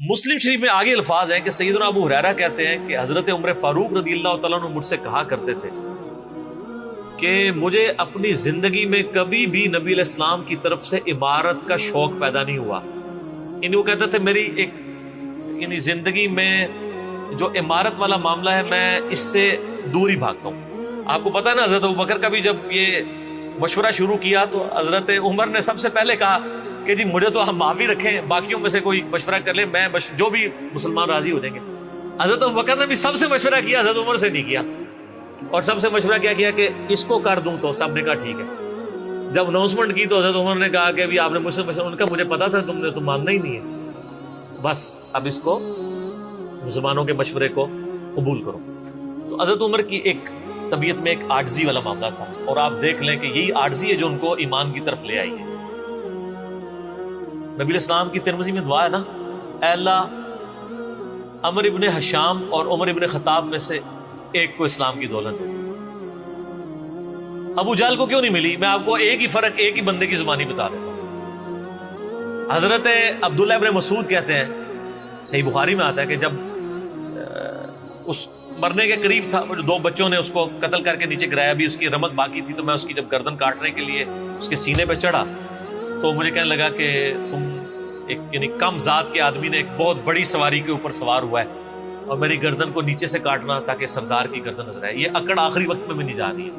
مسلم شریف میں آگے الفاظ ہیں کہ سیدنا ابو ہریرہ کہتے ہیں کہ حضرت عمر فاروق رضی اللہ تعالیٰ عنہ مجھ سے کہا کرتے تھے کہ مجھے اپنی زندگی میں کبھی بھی نبی علیہ السلام کی طرف سے عمارت کا شوق پیدا نہیں ہوا. یعنی وہ کہتے تھے میری ایک یعنی زندگی میں جو عمارت والا معاملہ ہے میں اس سے دور ہی بھاگتا ہوں. آپ کو پتا ہے نا حضرت ابوبکر کا بھی جب یہ مشورہ شروع کیا تو حضرت عمر نے سب سے پہلے کہا کہ جی مجھے تو ہم معافی رکھیں, باقیوں میں سے کوئی مشورہ کر لے, میں جو بھی مسلمان راضی ہو جائیں گے. حضرت ابوبکر نے بھی سب سے مشورہ کیا, حضرت عمر سے نہیں کیا. اور سب سے مشورہ کیا کہ اس کو کر دوں, تو سب نے کہا ٹھیک ہے. جب اناؤنسمنٹ کی تو حضرت عمر نے کہا کہ آپ نے مجھ سے مشورہ, ان کا مجھے پتا تھا تم نے تو ماننا ہی نہیں ہے, بس اب اس کو مسلمانوں کے مشورے کو قبول کرو. تو حضرت عمر کی ایک طبیعت میں ایک عاجزی والا معاملہ تھا, اور آپ دیکھ لیں کہ یہی عاجزی ہے جو ان کو ایمان کی طرف لے آئی ہے. نبی علیہ السلام کی ترمذی میں دعا ہے نا, اے اللہ عمر ابن حشام اور عمر ابن خطاب میں سے ایک کو اسلام کی دولت دے. ابو جہل کو کیوں نہیں ملی؟ میں آپ کو ایک ہی فرق ایک ہی بندے کی زبانی بتا دیتا ہوں. حضرت عبداللہ ابن مسعود کہتے ہیں, صحیح بخاری میں آتا ہے کہ جب اس مرنے کے قریب تھا, دو بچوں نے اس کو قتل کر کے نیچے گرایا, بھی اس کی رمق باقی تھی, تو میں اس کی جب گردن کاٹنے کے لیے اس کے سینے پہ چڑھا تو مجھے کہنے لگا کہ تم ایک یعنی کم ذات کے آدمی نے ایک بہت بڑی سواری کے اوپر سوار ہوا ہے, اور میری گردن کو نیچے سے کاٹنا تاکہ سردار کی گردن نظر آئے. یہ اکڑ آخری وقت میں بھی نہیں جا رہی ہے,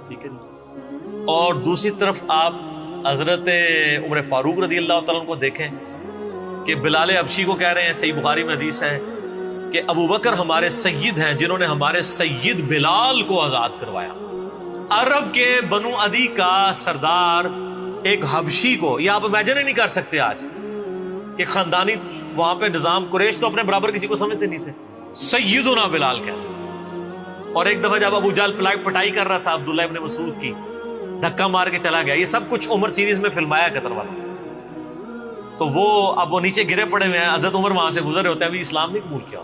ٹھیک ہے جی. اور دوسری طرف آپ حضرت عمر فاروق رضی اللہ تعالیٰ عنہ کو دیکھیں کہ بلال حبشی کو کہہ رہے ہیں, صحیح بخاری میں حدیث ہے کہ ابو بکر ہمارے سید ہیں جنہوں نے ہمارے سید بلال کو آزاد کروایا. عرب کے بنو عدی کا سردار ایک حبشی کو, یہ آپ امیجن ہی نہیں کر سکتے آج کہ خاندانی وہاں پہ نظام, قریش تو اپنے برابر کسی کو سمجھتے نہیں تھے, سیدنا بلال کیا. اور ایک دفعہ جب ابو جہل پٹائی کر رہا تھا عبداللہ ابن مسعود کی, دھکا مار کے چلا گیا. یہ سب کچھ عمر سیریز میں فلمایا قطر والا. تو وہ اب وہ نیچے گرے پڑے ہوئے ہیں, حضرت عمر وہاں سے گزر ہوتے ہیں, ابھی اسلام نہیں قبول کیا.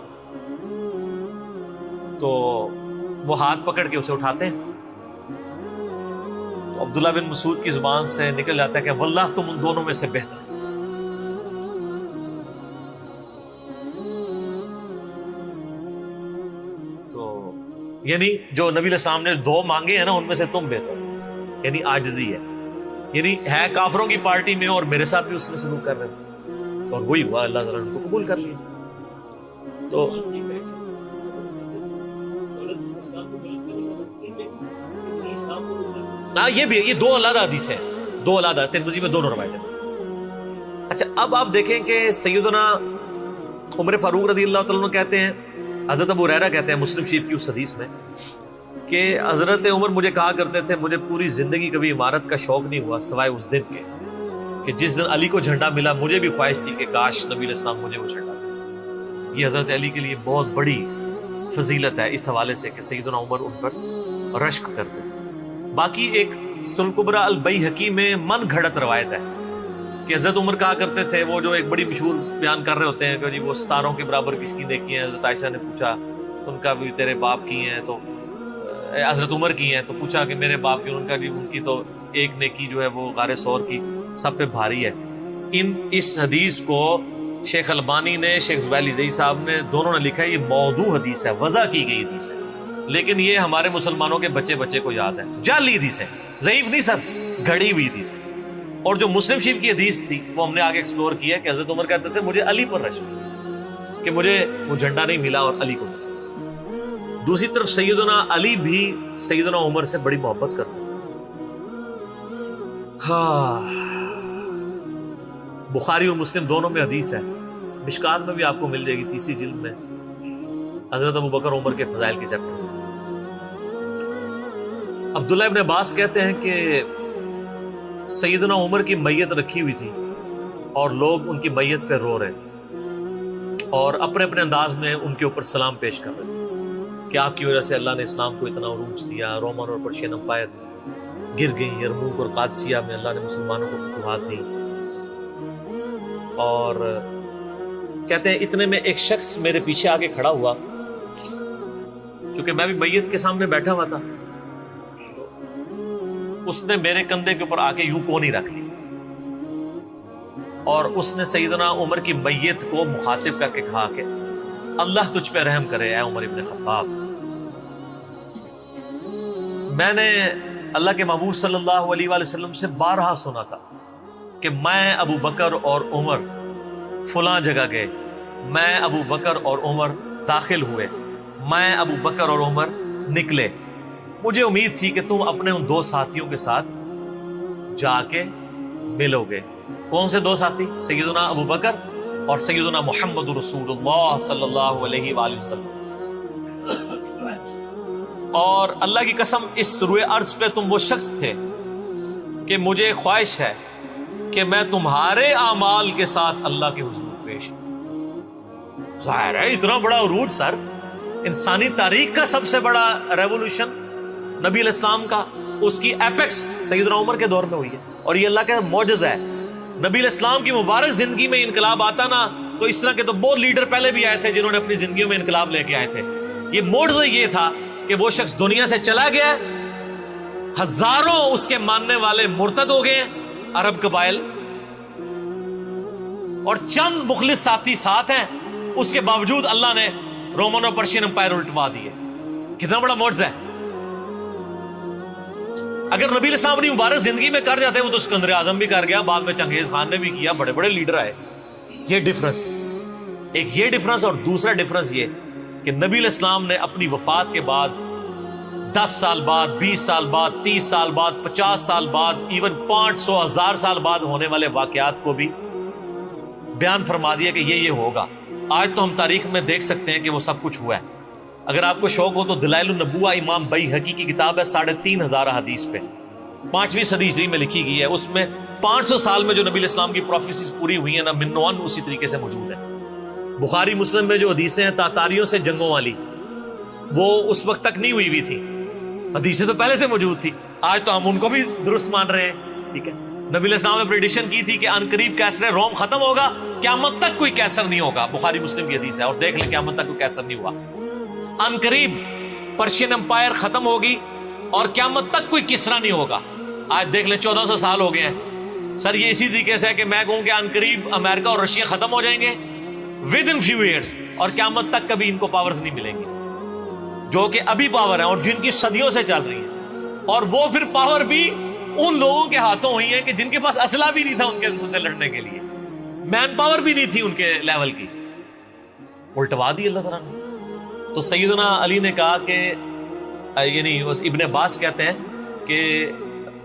تو وہ ہاتھ پکڑ کے اسے اٹھاتے ہیں, تو عبداللہ بن مسعود کی زبان سے نکل جاتا ہے کہ واللہ تم ان دونوں میں سے بہتر. تو یعنی جو نبی علیہ السلام نے دو مانگے ہیں نا, ان میں سے تم بہتر, یعنی عاجزی ہے. یعنی ہے کافروں کی پارٹی میں اور میرے ساتھ بھی اس میں سلوک کر رہے ہیں, اور وہی ہوا, اللہ تعالیٰ نے ان کو قبول کر لیا. تو ہاں یہ بھی, یہ دو علیحدہ حدیث ہیں, دو علیحدہ, ترمذی میں دونوں روایتیں. اچھا اب آپ دیکھیں کہ سیدنا عمر فاروق رضی اللہ تعالیٰ عنہ کہتے ہیں, حضرت ابو ہریرہ کہتے ہیں مسلم شریف کی اس حدیث میں کہ حضرت عمر مجھے کہا کرتے تھے مجھے پوری زندگی کبھی عمارت کا شوق نہیں ہوا سوائے اس دن کے کہ جس دن علی کو جھنڈا ملا. مجھے بھی خواہش تھی کہ کاش نبی علیہ السلام مجھے وہ جھنڈا دے. یہ حضرت علی کے لیے بہت بڑی فضیلت ہے اس حوالے سے کہ سیدنا عمر ان پر رشک کرتے تھے. باقی ایک سنن کبریٰ البیہقی میں من گھڑت روایت ہے کہ حضرت عمر کہا کرتے تھے, وہ جو ایک بڑی مشہور بیان کر رہے ہوتے ہیں کہ جی وہ ستاروں کے برابر کس کی نیکی ہیں. حضرت عائشہ نے پوچھا ان کا بھی تیرے باپ کی ہیں, تو حضرت عمر کی ہیں, تو پوچھا کہ میرے باپ کی, ان کا بھی, ان کی تو ایک نیکی جو ہے وہ غار ثور کی سب پہ بھاری ہے. اس حدیث کو شیخ البانی نے, شیخ زبیلی زئی صاحب نے, دونوں نے لکھا ہے یہ موضوع حدیث ہے, وضع کی گئی حدیث ہے, لیکن یہ ہمارے مسلمانوں کے بچے کو یاد ہے. جعلی حدیث ہے, ضعیف نہیں سر, گھڑی ہوئی حدیث ہے. اور جو مسلم شریف کی حدیث تھی وہ ہم نے آگے ایکسپلور کیا کہ حضرت عمر کہتے تھے مجھے علی پر رشک کہ مجھے وہ جھنڈا نہیں ملا اور علی کو ملا. دوسری طرف سیدنا علی بھی سیدنا عمر سے بڑی محبت کرتے. ہاں, بخاری اور مسلم دونوں میں حدیث ہے, مشکات میں بھی آپ کو مل جائے گی, تیسری جلد میں, حضرت ابو بکر عمر کے فضائل کے چیپٹر میں. عبداللہ ابن عباس کہتے ہیں کہ سیدنا عمر کی میت رکھی ہوئی تھی اور لوگ ان کی میت پہ رو رہے تھے اور اپنے اپنے انداز میں ان کے اوپر سلام پیش کر رہے تھے کہ آپ کی وجہ سے اللہ نے اسلام کو اتنا عروج دیا, رومن اور پرشین امپائر گر گئی, یرموک اور قادسیہ میں اللہ نے مسلمانوں کو فتوحات دی. اور کہتے ہیں اتنے میں ایک شخص میرے پیچھے آگے کھڑا ہوا, کیونکہ میں بھی میت کے سامنے بیٹھا ہوا تھا, اس نے میرے کندھے کے اوپر آ کے یوں کونی رکھ لی اور اس نے سیدنا عمر کی میت کو مخاطب کر کے کہا کہ اللہ تجھ پہ رحم کرے اے عمر ابن خطاب، میں نے اللہ کے محبوب صلی اللہ علیہ وآلہ وسلم سے بارہا سنا تھا کہ میں ابو بکر اور عمر فلاں جگہ گئے، میں ابو بکر اور عمر داخل ہوئے، میں ابو بکر اور عمر نکلے، مجھے امید تھی کہ تم اپنے ان دو ساتھیوں کے ساتھ جا کے ملو گے۔ کون سے دو ساتھی؟ سیدنا ابو بکر اور سیدنا محمد رسول اللہ صلی اللہ علیہ وآلہ وسلم۔ اور اللہ کی قسم اس روئے ارض پہ تم وہ شخص تھے کہ مجھے خواہش ہے کہ میں تمہارے اعمال کے ساتھ اللہ کے حضور پیش ہوں۔ ظاہر ہے اتنا بڑا عروج سر، انسانی تاریخ کا سب سے بڑا ریولوشن نبی علیہ السلام کا، اس کی ایپیکس سیدنا عمر کے دور میں ہوئی ہے، اور یہ اللہ کا معجزہ ہے۔ نبی علیہ السلام کی مبارک زندگی میں انقلاب آتا نا تو اس طرح کے تو بہت لیڈر پہلے بھی آئے تھے جنہوں نے اپنی زندگیوں میں انقلاب لے کے آئے تھے۔ یہ معجزہ یہ تھا کہ وہ شخص دنیا سے چلا گیا، ہزاروں اس کے ماننے والے مرتد ہو گئے عرب قبائل، اور چند مخلص ساتھی ساتھ ہیں، اس کے باوجود اللہ نے رومن اور پرشین امپائر الٹوا دیے۔ کتنا بڑا معجزہ ہے۔ اگر نبی علیہ السلام اپنی مبارک زندگی میں کر جاتے، وہ تو اسکندر اعظم بھی کر گیا، بعد میں چنگیز خان نے بھی کیا، بڑے بڑے لیڈر آئے۔ یہ ڈفرنس، ایک یہ ڈفرنس، اور دوسرا ڈفرنس یہ کہ نبی علیہ السلام نے اپنی وفات کے بعد 10 سال بعد، 20 سال بعد، 30 سال بعد، 50 سال بعد، ایون 500 1000 سال بعد ہونے والے واقعات کو بھی بیان فرما دیا کہ یہ ہوگا۔ آج تو ہم تاریخ میں دیکھ سکتے ہیں کہ وہ سب کچھ ہوا ہے۔ اگر آپ کو شوق ہو تو دلائل النبوہ امام بیہقی کی کتاب ہے، 3500 حدیث پہ، 5ویں صدی ہجری میں لکھی گئی ہے۔ اس میں 500 سال میں جو نبی علیہ السلام کی پروفیسیز پوری ہوئی ہیں نا، من و عن اسی طریقے سے موجود ہے۔ بخاری مسلم میں جو حدیثیں ہیں تاتاریوں سے جنگوں والی، وہ اس وقت تک نہیں ہوئی تھی، حدیثیں تو پہلے سے موجود تھی۔ آج تو ہم ان کو بھی درست مان رہے ہیں، ٹھیک ہے۔ نبی علیہ السلام نے پریڈکشن کی تھی کہ ان قریب کیسر روم ختم ہوگا، قیامت تک کوئی کیسر نہیں ہوگا، بخاری مسلم کی حدیث ہے، اور دیکھ لیں قیامت تک کوئی کیسر نہیں ہوا۔ ان قریب پرشین امپائر ختم ہوگی اور قیامت تک کوئی کسرا نہیں ہوگا۔ آج دیکھ لیں 1400 سال ہو گئے ہیں سر۔ یہ اسی طریقے سے ہے کہ میں کہوں کہ ان قریب امریکہ اور رشیا ختم ہو جائیں گے ود ان فیو ایئرس، اور قیامت تک کبھی ان کو پاورز نہیں ملیں گی جو کہ ابھی پاور ہیں اور جن کی صدیوں سے چل رہی ہیں، اور وہ پھر پاور بھی ان لوگوں کے ہاتھوں ہوئی ہے کہ جن کے پاس اسلحہ بھی نہیں تھا ان کے سے لڑنے کے لیے، مین پاور بھی نہیں تھی ان کے لیول کی، الٹوا دی اللہ تعالیٰ نے۔ تو سیدنا علی نے کہا کہ یعنی ابن عباس کہتے ہیں کہ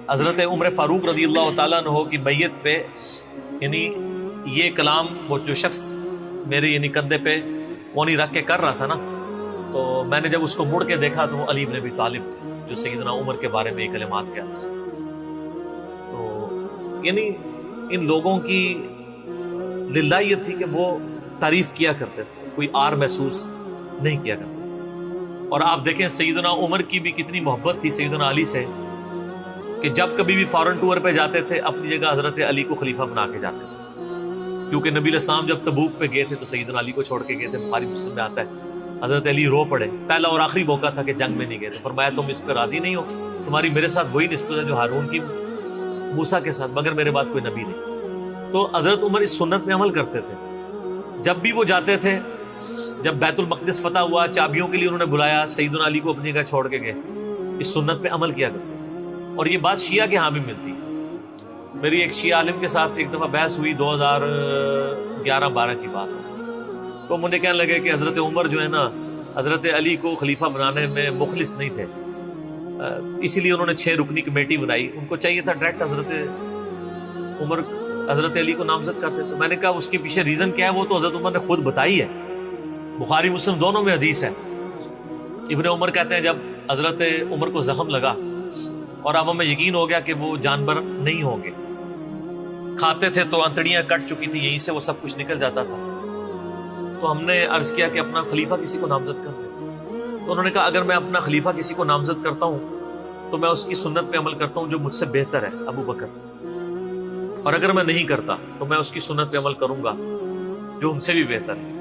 حضرت عمر فاروق رضی اللہ تعالیٰ عنہ کی میت پہ یعنی یہ کلام وہ جو شخص میرے یعنی کندھے پہ کونی رکھ کے کر رہا تھا نا، تو میں نے جب اس کو مڑ کے دیکھا تو وہ علی بن ابی طالب تھے جو سیدنا عمر کے بارے میں یہ کلمات کہتے تھے۔ تو یعنی ان لوگوں کی للہ یہ تھی کہ وہ تعریف کیا کرتے تھے، کوئی آر محسوس نہیں کیا کرتے۔ اور آپ دیکھیں سیدنا عمر کی بھی کتنی محبت تھی سیدنا علی سے کہ جب کبھی بھی فارن ٹور پہ جاتے تھے اپنی جگہ حضرت علی کو خلیفہ بنا کے جاتے تھے، کیونکہ نبی علیہ السلام جب تبوک پہ گئے تھے تو سیدنا علی کو چھوڑ کے گئے تھے۔ بخاری مسلم میں آتا ہے حضرت علی رو پڑے، پہلا اور آخری موقع تھا کہ جنگ میں نہیں گئے، تو فرمایا تم اس پہ راضی نہیں ہو، تمہاری میرے ساتھ وہی نسبت ہے جو ہارون کی موسیٰ کے ساتھ، مگر میرے بعد کوئی نبی نہیں۔ تو حضرت عمر اس سنت میں عمل کرتے تھے، جب بھی وہ جاتے تھے، جب بیت المقدس فتح ہوا چابیوں کے لیے انہوں نے بلایا، سیدنا علی کو اپنی جگہ چھوڑ کے گئے، اس سنت پہ عمل کیا کرتے۔ اور یہ بات شیعہ کے ہاں بھی ملتی ہے۔ میری ایک شیعہ عالم کے ساتھ ایک دفعہ بحث ہوئی 2011-12 کی بات ہے، تو مجھے کہنے لگے کہ حضرت عمر جو ہے نا حضرت علی کو خلیفہ بنانے میں مخلص نہیں تھے، اسی لیے انہوں نے 6 رکنی کمیٹی بنائی، ان کو چاہیے تھا ڈائریکٹ حضرت عمر حضرت علی کو نامزد کرتے۔ تو میں نے کہا اس کے پیچھے ریزن کیا ہے، وہ تو حضرت عمر نے خود بتائی ہے، بخاری مسلم دونوں میں حدیث ہے۔ ابن عمر کہتے ہیں جب حضرت عمر کو زخم لگا اور اب ہمیں یقین ہو گیا کہ وہ جانور نہیں ہوں گے، کھاتے تھے تو انتڑیاں کٹ چکی تھی، یہیں سے وہ سب کچھ نکل جاتا تھا، تو ہم نے عرض کیا کہ اپنا خلیفہ کسی کو نامزد کر دیں۔ تو انہوں نے کہا اگر میں اپنا خلیفہ کسی کو نامزد کرتا ہوں تو میں اس کی سنت پہ عمل کرتا ہوں جو مجھ سے بہتر ہے، ابو بکر، اور اگر میں نہیں کرتا تو میں اس کی سنت پہ عمل کروں گا جو ان سے بھی بہتر ہے،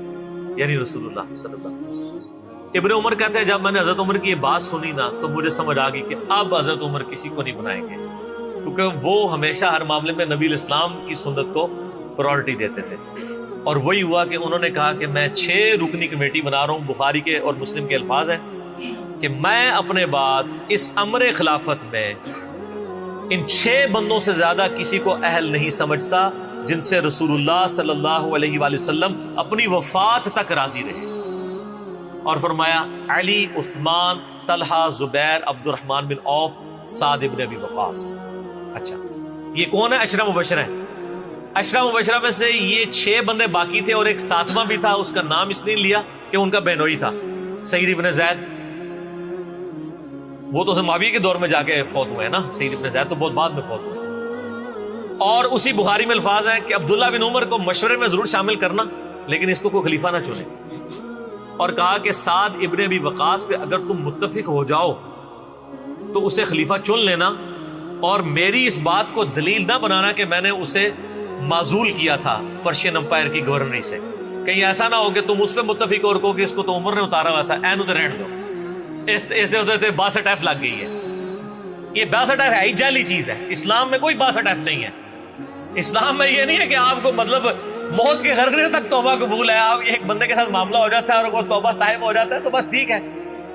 یعنی رسول اللہ صلی اللہ علیہ وسلم۔ ابن عمر کہتے ہیں جب میں نے حضرت عمر کی یہ بات سنی نا تو مجھے سمجھ آ گئی کہ اب حضرت عمر کسی کو نہیں بنائیں گے، کیونکہ وہ ہمیشہ ہر معاملے میں نبی علیہ السلام کی سنت کو پرائورٹی دیتے تھے. اور وہی ہوا کہ انہوں نے کہا کہ میں 6 رکنی کمیٹی بنا رہا ہوں. بخاری کے اور مسلم کے الفاظ ہیں کہ میں اپنے بعد اس امر خلافت میں ان 6 بندوں سے زیادہ کسی کو اہل نہیں سمجھتا جن سے رسول اللہ صلی اللہ علیہ وآلہ وسلم اپنی وفات تک راضی رہے. اور فرمایا علی، عثمان، طلحہ، زبیر، عبد الرحمن بن عوف، سعد بن ابی وقاص. اچھا یہ کون ہے؟ عشرہ مبشرہ ہیں. عشرہ مبشرہ میں سے یہ 6 بندے باقی تھے اور ایک 7واں بھی تھا. اس کا نام اس لیے لیا کہ ان کا بہنوئی تھا، سعید ابن زید. وہ تو معاویہ کے دور میں جا کے فوت ہوئے ہیں نا. سعید ابن زید تو بہت بعد میں فوت ہوئے. اور اسی بخاری میں الفاظ ہیں کہ عبداللہ بن عمر کو مشورے میں ضرور شامل کرنا لیکن اس کو کوئی خلیفہ نہ چنے. اور کہا کہ سعد ابن ابی وقاص پہ اگر تم متفق ہو جاؤ تو اسے خلیفہ چن لینا، اور میری اس بات کو دلیل نہ بنانا کہ میں نے اسے معزول کیا تھا پرشین امپائر کی گورنری سے. کہیں ایسا نہ ہو کہ تم اس پہ متفق اور کہو کہ اس کو تو عمر نے اتارا ہوا تھا، این ادھر رہنے دو. اس 62F لگ گئی ہے. یہ 62F ہے ہی جعلی چیز ہے. اسلام میں کوئی 62F نہیں ہے. اسلام میں یہ نہیں ہے کہ آپ کو مطلب موت کے غرغرے تک توبہ قبول ہے. آپ ایک بندے کے ساتھ معاملہ ہو جاتا ہے اور وہ توبہ طائب ہو جاتا ہے تو بس ٹھیک ہے.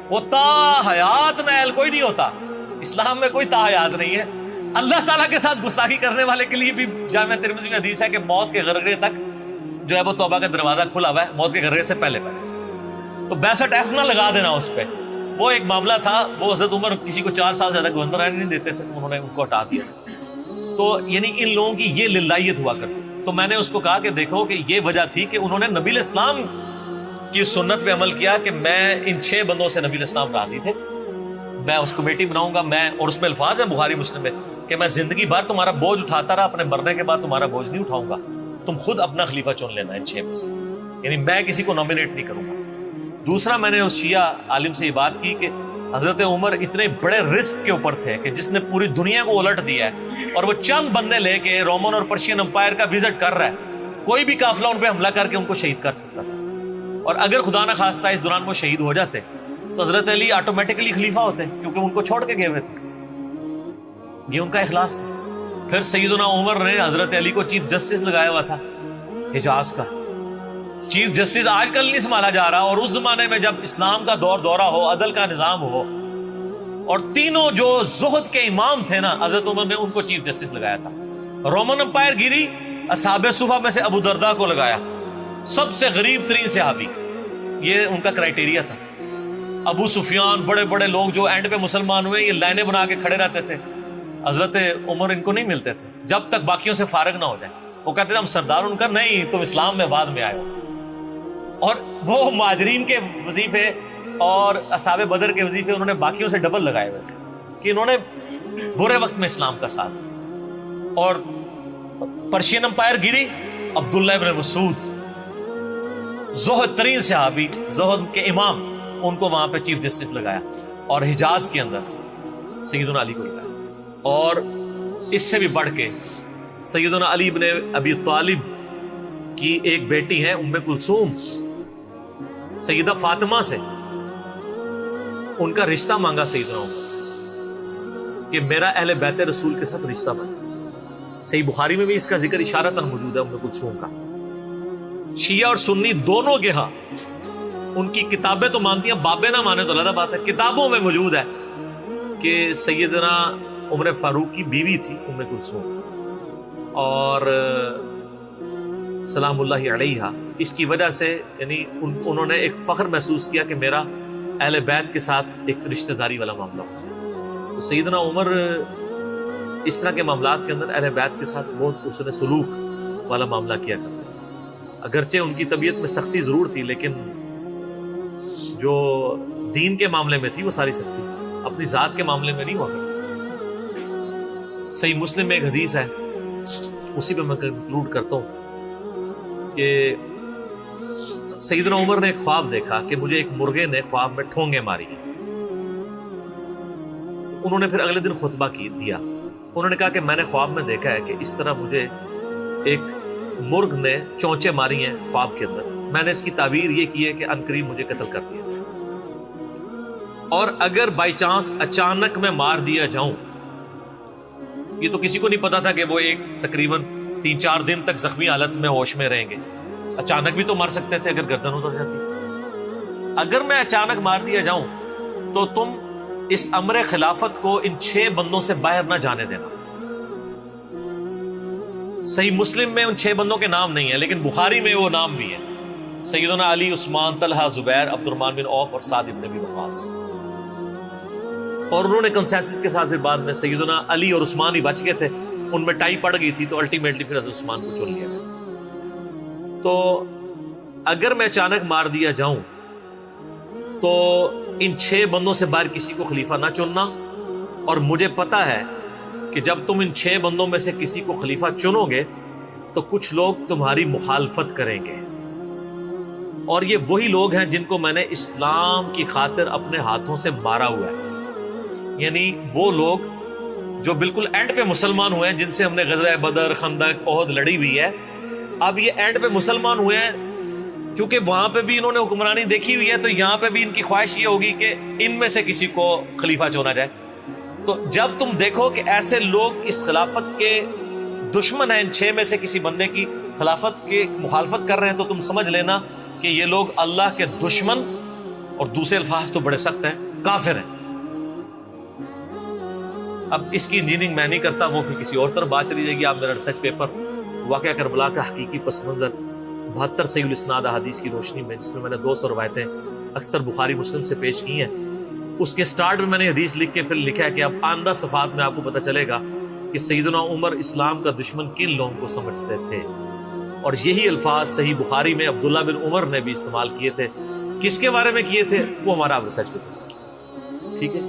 وہ تا حیات نائل کوئی نہیں ہوتا. اسلام میں کوئی تا حیات نہیں ہے. اللہ تعالیٰ کے ساتھ گستاخی کرنے والے کے لیے بھی جامعہ ترمذی میں حدیث ہے کہ موت کے غرغرے تک جو ہے وہ توبہ کا دروازہ کھلا ہوا ہے، موت کے غرغرے سے پہلے. تو 62F نہ لگا دینا اس پہ. وہ ایک معاملہ تھا، وہ حضرت عمر کسی کو 4 سال زیادہ گورنر رہنے نہیں دیتے تھے، انہوں نے ان کو ہٹا دیا. تو یعنی ان لوگوں کی یہ للہیت ہوا کرتی. تو میں نے اس کو کہا کہ دیکھو کہ یہ وجہ تھی کہ انہوں نے نبی الاسلام کی سنت پہ عمل کیا کہ میں ان 6 بندوں سے نبی الاسلام راضی تھے، میں اس کمیٹی بناؤں گا. میں اور اس میں الفاظ ہیں بخاری مسلم میں کہ میں زندگی بھر تمہارا بوجھ اٹھاتا رہا، اپنے مرنے کے بعد تمہارا بوجھ نہیں اٹھاؤں گا، تم خود اپنا خلیفہ چن لینا ان 6 میں سے. یعنی میں کسی کو نامینیٹ نہیں کروں گا. دوسرا میں نے اس شیعہ عالم سے یہ بات کی کہ حضرت عمر اتنے بڑے رسک کے اوپر تھے کہ جس نے پوری دنیا کو الٹ دیا ہے اور وہ چند بندے لے کے رومن اور پرشین امپائر کا وزٹ کر رہا ہے. کوئی بھی قافلہ ان پہ حملہ کر کے ان کو شہید کر سکتا تھا. اور اگر خدا نہ خواستہ اس دوران وہ شہید ہو جاتے تو حضرت علی آٹومیٹکلی خلیفہ ہوتے کیونکہ ان کو چھوڑ کے گئے ہوئے تھے. یہ ان کا اخلاص تھا. پھر سیدنا عمر نے حضرت علی کو چیف جسٹس لگایا ہوا تھا حجاز کا. چیف جسٹس آج کل نہیں سنبھالا جا رہا، اور اس زمانے میں جب اسلام کا دور دورہ ہو، عدل کا نظام ہو، اور تینوں جو زہد کے امام تھے نا حضرت عمر نے ان کو چیف جسٹس لگایا تھا. رومن امپائر گیری، اصحاب صفہ میں سے ابو درداء کو لگایا، سب سے غریب ترین صحابی. یہ ان کا کرائٹیریا تھا. ابو سفیان، بڑے بڑے لوگ جو اینڈ پہ مسلمان ہوئے، یہ لائنیں بنا کے کھڑے رہتے تھے. حضرت عمر ان کو نہیں ملتے تھے جب تک باقیوں سے فارغ نہ ہو جائے. وہ کہتے تھے ہم سردار. ان کا نہیں، تم اسلام میں بعد میں آئے ہو. اور وہ مہاجرین کے وظیفے اور اصحاب بدر کے وظیفے انہوں نے باقیوں سے ڈبل لگائے ہوئے تھے کہ انہوں نے برے وقت میں اسلام کا ساتھ. اور پرشین امپائر گری، عبداللہ ابن مسعود، زہد ترین صحابی، زہد کے امام، ان کو وہاں پہ چیف جسٹس لگایا. اور حجاز کے اندر سیدنا علی کو لگایا. اور اس سے بھی بڑھ کے سیدنا علی ابن ابی طالب کی ایک بیٹی ہے ام کلثوم، سیدہ فاطمہ سے ان کا رشتہ مانگا سیدنا عمر کہ میرا اہل بیت رسول کے ساتھ رشتہ بنا. صحیح بخاری میں بھی اس کا ذکر اشارتاً موجود ہے ام کلثوم کا. شیعہ اور سنی دونوں کے ہاں ان کی کتابیں تو مانتی ہیں، بابے نہ مانے تو علیحدہ بات ہے. کتابوں میں موجود ہے کہ سیدنا عمر فاروق کی بیوی تھی ام کلثوم، اور سلام اللہ علیہا. اس کی وجہ سے یعنی انہوں نے ایک فخر محسوس کیا کہ میرا اہل بیت کے ساتھ ایک رشتہ داری والا معاملہ ہو جائے. تو سیدنا عمر اس طرح کے معاملات کے اندر اہل بیت کے ساتھ بہت حسن سلوک والا معاملہ کیا کرتے ہیں. اگرچہ ان کی طبیعت میں سختی ضرور تھی لیکن جو دین کے معاملے میں تھی وہ ساری سختی اپنی ذات کے معاملے میں نہیں ہوا کرتی. صحیح مسلم میں ایک حدیث ہے، اسی پہ میں کنکلوڈ کرتا ہوں کہ سیدنا عمر نے ایک خواب دیکھا کہ مجھے ایک مرغے نے خواب میں ٹھونگے ماری. انہوں نے پھر اگلے دن خطبہ دیا. انہوں نے کہا کہ میں نے خواب میں دیکھا ہے کہ اس طرح مجھے ایک مرغ نے چونچے ماری ہیں خواب کے اندر. میں نے اس کی تعبیر یہ کی ہے کہ عنقریب مجھے قتل کر دیا، اور اگر بائی چانس اچانک میں مار دیا جاؤں، یہ تو کسی کو نہیں پتا تھا کہ وہ ایک تقریباً 3-4 دن تک زخمی حالت میں ہوش میں رہیں گے. اچانک بھی تو مر سکتے تھے اگر گردن اتر جاتی. اگر میں اچانک مار دیا جاؤں تو تم اس امر خلافت کو ان 6 بندوں سے باہر نہ جانے دینا. صحیح مسلم میں ان 6 بندوں کے نام نہیں ہیں، لیکن بخاری میں وہ نام بھی ہیں: سیدنا علی، عثمان، طلحہ، زبیر، عبد الرحمن بن عوف اور سعد بن ابی وقاص. اور انہوں نے کنسنسس کے ساتھ پھر بعد میں سیدنا علی اور عثمان ہی بچ گئے تھے. ان میں ٹائی پڑ گئی تھی تو الٹیمیٹلی پھر حضرت عثمان کو چن لیا گیا. تو اگر میں اچانک مار دیا جاؤں تو ان 6 بندوں سے باہر کسی کو خلیفہ نہ چننا. اور مجھے پتا ہے کہ جب تم ان 6 بندوں میں سے کسی کو خلیفہ چنو گے تو کچھ لوگ تمہاری مخالفت کریں گے، اور یہ وہی لوگ ہیں جن کو میں نے اسلام کی خاطر اپنے ہاتھوں سے مارا ہوا ہے. یعنی وہ لوگ جو بالکل اینڈ پہ مسلمان ہوئے ہیں، جن سے ہم نے غزوہ بدر، خندق، احد لڑی ہوئی ہے. اب یہ اینڈ پہ مسلمان ہوئے ہیں، چونکہ وہاں پہ بھی انہوں نے حکمرانی دیکھی ہوئی ہے، تو یہاں پہ بھی ان کی خواہش یہ ہوگی کہ ان میں سے کسی کو خلیفہ چنا جائے. تو جب تم دیکھو کہ ایسے لوگ اس خلافت کے دشمن ہیں، ان 6 میں سے کسی بندے کی خلافت کی مخالفت کر رہے ہیں، تو تم سمجھ لینا کہ یہ لوگ اللہ کے دشمن، اور دوسرے الفاظ تو بڑے سخت ہیں، کافر ہیں. اب اس کی انجینئرنگ میں نہیں کرتا، وہ پھر کسی اور طرف بات چلی جائے گی. آپ میرا ریسرچ پیپر واقعہ کربلا کا حقیقی پس منظر 72 صحیح الاسناد احادیث کی روشنی میں، جس میں میں نے 200 روایتیں اکثر بخاری مسلم سے پیش کی ہیں، اس کے سٹارٹ میں نے حدیث لکھ کے پھر لکھا ہے کہ اب آئندہ صفحات میں آپ کو پتہ چلے گا کہ سیدنا عمر اسلام کا دشمن کن لوگوں کو سمجھتے تھے. اور یہی الفاظ صحیح بخاری میں عبداللہ بن عمر نے بھی استعمال کیے تھے. کس کے بارے میں کیے تھے وہ ہمارا ریسرچ پیپر. ٹھیک ہے.